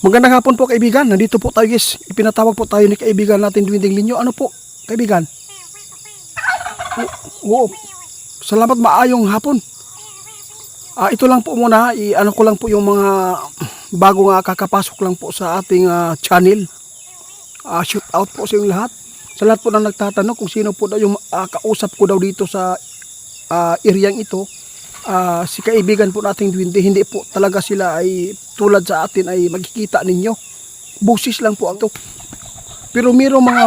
Magandang hapon po kaibigan. Nandito po tayo guys. Ipinatawag po tayo ni kaibigan natin Dwinding Linyo. Ano po kaibigan? Oo. Salamat, maayong hapon. Ito lang po muna. Ano ko lang po yung mga bagong kakapasok lang po sa ating channel. Shoot out po sa inyong lahat. Sa lahat po na nagtatanong kung sino po daw yung kausap ko daw dito sa areang ito. Si kaibigan po nating Dwinding, hindi po talaga sila ay tulad sa atin ay magkikita ninyo. Busis lang po ang to. Pero mayroong mga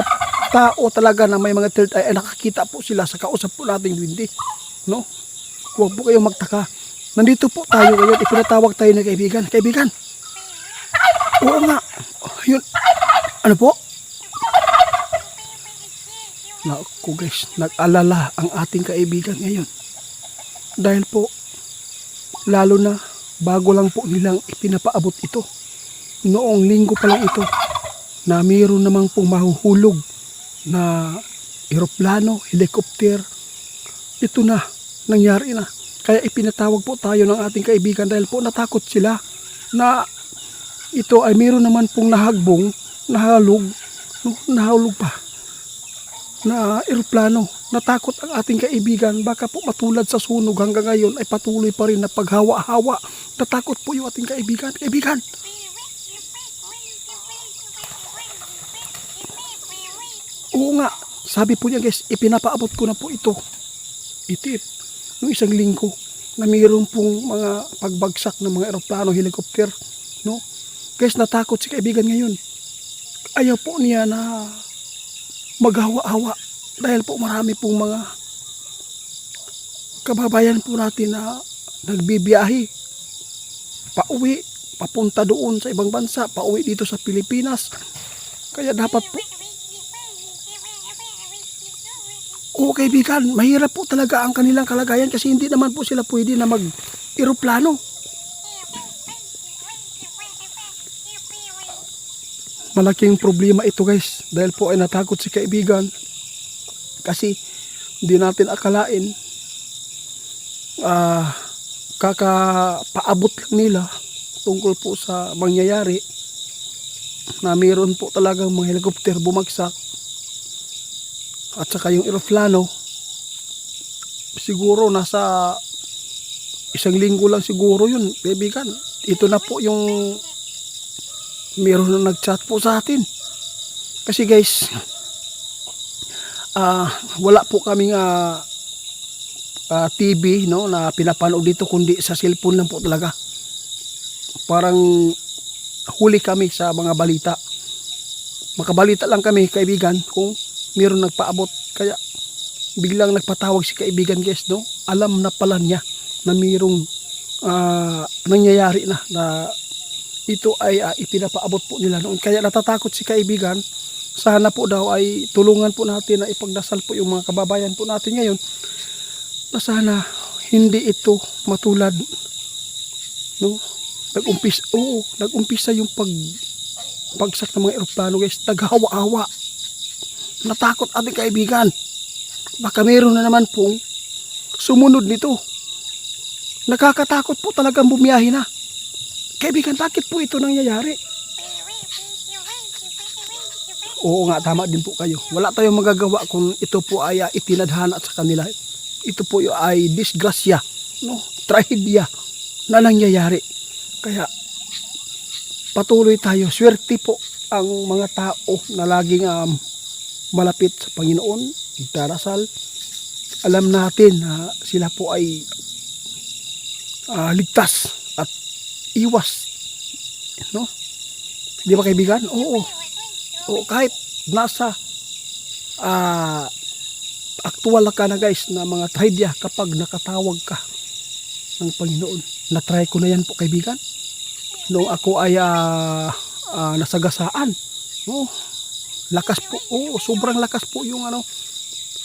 tao talaga na may mga third eye ay nakakita po sila sa kausap po nating Dwinding. No? Huwag po kayong magtaka. Nandito po tayo ngayon. Ipinatawag tayo ng kaibigan. Kaibigan. Oo nga. Yun. Ano po? Naku guys, nag-alala ang ating kaibigan ngayon. Dahil po, lalo na bago lang po nilang ipinapaabot ito. Noong linggo pa lang ito, na mayroon namang pong mahuhulog na eroplano, helicopter. Ito na, nangyari na. Kaya ipinatawag po tayo ng ating kaibigan dahil po natakot sila na ito ay mayroon naman pong nahagbong, nahulog pa na eroplano. Natakot ang ating kaibigan, baka po matulad sa sunog hanggang ngayon ay patuloy pa rin na paghawa-hawa. Natakot po yung ating kaibigan. Kaibigan, oo nga, sabi po niya guys, ipinapaabot ko na po ito. Itip, yung isang linggo na mayroon pong mga pagbagsak ng mga eroplano, helicopter. No? Guys, natakot si kaibigan ngayon. Ayaw po niya na maghawa-hawa dahil po marami pong mga kababayan po natin na nagbibiyahe pauwi, papunta doon sa ibang bansa, pauwi dito sa Pilipinas. Kaya dapat po, oo kaibigan, mahirap po talaga ang kanilang kalagayan kasi hindi naman po sila pwede na mag-eroplano. Malaking problema ito guys dahil po ay natakot si kaibigan kasi hindi natin akalain kakapaabot lang nila tungkol po sa mangyayari na mayroon po talagang mga helicopter bumagsak at saka yung eroplano. Siguro nasa isang linggo lang siguro yun kaibigan. Ito na po yung meron na nag-chat po sa atin. Kasi guys, wala po kaming TV no, na pinapanood dito kundi sa cellphone lang po talaga. Parang huli kami sa mga balita. Makabalita lang kami kaibigan kung meron nagpaabot. Kaya biglang nagpatawag si kaibigan guys, no? Alam na pala niya na mayroong nangyayari na ito ay ipinapaabot po nila noon. Kaya natatakot si kaibigan. Sana po daw ay tulungan po natin na ipagdasal po yung mga kababayan po natin ngayon na sana hindi ito matulad, no? Nag-umpisa yung pagsak ng mga eroplano guys. Naghawa-hawa. Natakot ating kaibigan. Baka meron na naman pong sumunod nito. Nakakatakot po talagang bumiyahe na. Kaibigan, bakit po ito nangyayari? Oo nga, tama din po kayo. Wala tayong magagawa kung ito po ay itinadhana sa kanila. Ito po ay disgrasya, no? Trahedya na nangyayari. Kaya patuloy tayo. Swerte po ang mga tao na laging malapit sa Panginoon, darasal. Alam natin na sila po ay ligtas at iwas, no? Di ba kaibigan? Oo, kahit nasa aktual ka na guys na mga trahedya, kapag nakatawag ka ng Panginoon. Na-try ko na yan po kaibigan noong ako ay nasagasaan, no? Lakas po, sobrang lakas po yung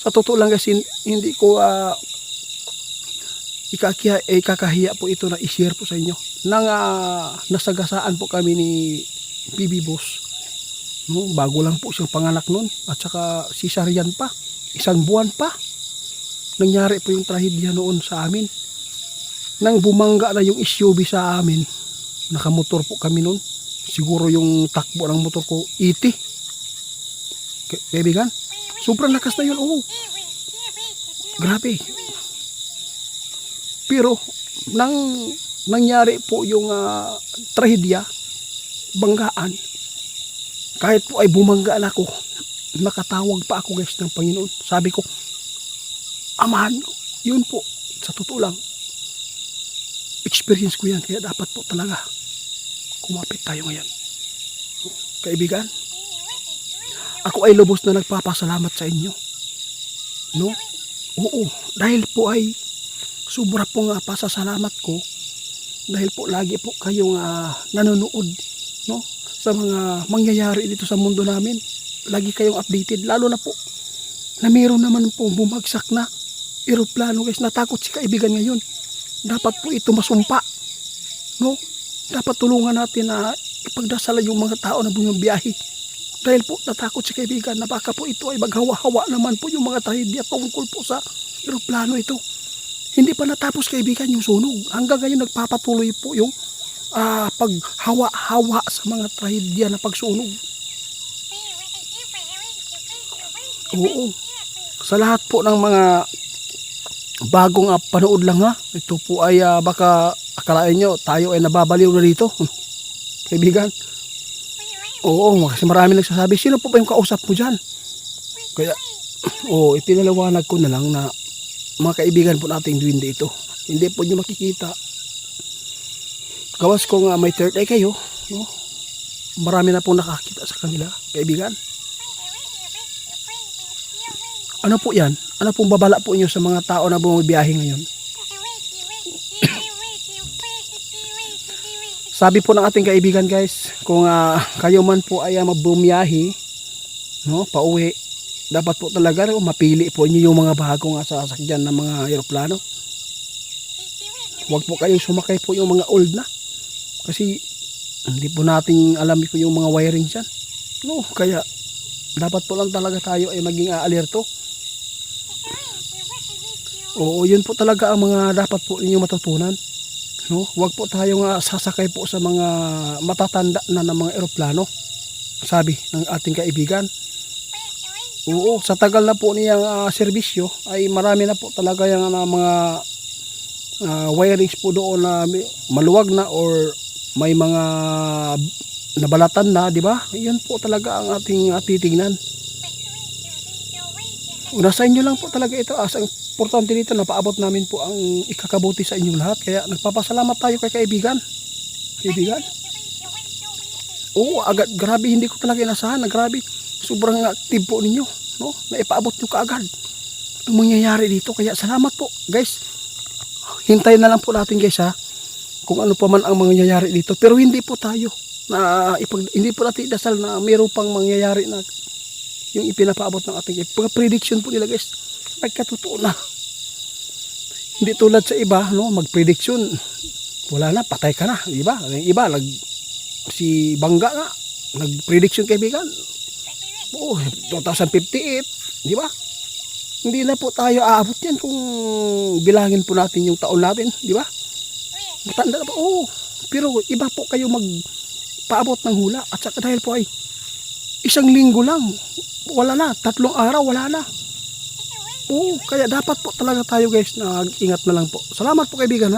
sa totoo lang guys, hindi ko ikakahiya po ito na i-share po sa inyo. Nang nasagasaan po kami ni Bibi Boss, no? Bago lang po siyang panganak noon at saka cesarean pa, isang buwan pa nangyari po yung trahedya noon sa amin. Nang bumangga na yung SUV sa amin, nakamotor po kami noon, siguro yung takbo ng motor ko 80. Kaibigan, sobrang lakas na yun. Oo, grabe. Pero nang nangyari po yung trahedya, banggaan, kahit po ay bumanggaan ako, nakatawag pa ako guys ng Panginoon. Sabi ko, Amahan, yun po, sa totoo lang, experience ko yan, kaya dapat po talaga kumapit tayo ngayon. Kaibigan, ako ay lubos na nagpapasalamat sa inyo. No? Oo, dahil po ay sobra pong pasasalamat ko dahil po lagi po kayong nanonood, no, sa mga mangyayari dito sa mundo namin. Lagi kayong updated, lalo na po na meron naman po bumagsak na eroplano guys. Natakot si kaibigan ngayon. Dapat po ito masumpa, no? Dapat tulungan natin na ipagdasalan yung mga tao na bumibiyahe. Dahil po natakot si kaibigan na baka po ito ay maghawa-hawa naman po yung mga trahedya tungkol po sa eroplano ito. Hindi pa natapos kaibigan yung sunog. Hanggang ngayon nagpapatuloy po yung paghawa-hawa sa mga trahedya na pagsunog. Oo. Sa lahat po ng mga bagong panood lang ito po ay baka akalain nyo tayo ay nababaliw na dito. Kaibigan. Oo, kasi marami nagsasabi, sino po ba yung kausap mo dyan? Kaya, ipinalawanag ko na lang na mga kaibigan po nating duwinde ito. Hindi po nyo makikita. Gawas ko nga may third eye kayo, no? Marami na po nakakita sa kanila, kaibigan. Ano po yan? Ano pong babala po nyo sa mga tao na bumibiyahe ngayon? Sabi po ng ating kaibigan guys, kung kayo man po ay mabumiyahe, no, pauwi, dapat po talaga mapili po niyo yung mga bagong sasakyan ng mga eroplano. Huwag po kayong sumakay po yung mga old na. Kasi hindi po natin alam ko yung mga wiring dyan. No, kaya dapat po lang talaga tayo ay maging alerto. Oo, yun po talaga ang mga dapat po ninyo matutunan. No, huwag po tayong sasakay po sa mga matatanda na ng mga eroplano. Sabi ng ating kaibigan. Oo, sa tagal na po niyang serbisyo ay marami na po talaga yung mga wirings po doon na maluwag na or may mga nabalatan na, di ba? Yan po talaga ang ating titingnan. Nasa inyo lang po talaga ito. Ang importante dito, napaabot namin po ang ikakabuti sa inyong lahat. Kaya nagpapasalamat tayo kay kaibigan. Kaibigan. Oo, agad, grabe, hindi ko talaga inasahan. Grabe, sobrang active po ninyo. No? Naipaabot nyo kaagad ang mangyayari dito. Kaya salamat po, guys. Hintayin na lang po natin, guys, kung ano pa man ang mangyayari dito. Pero hindi po tayo hindi po natin dasal na mayroon pang mangyayari na yung ipinapaabot ng ating mga prediction po nila, guys. Nagkatotoo na. Hindi tulad sa iba, no, mag-prediction. Wala na, patay ka na, di ba? Yung iba, si Bangga nga, nag-prediction kaibigan. Oo, 2058, di ba? Hindi na po tayo aabot yan kung bilangin po natin yung taon natin, di ba? Matanda na po, oo. Pero iba po kayo magpaabot ng hula. At saka dahil po ay isang linggo lang, wala na, 3 araw, wala na. Oo, kaya dapat po talaga tayo guys na ingat na lang po. Salamat po kaibigan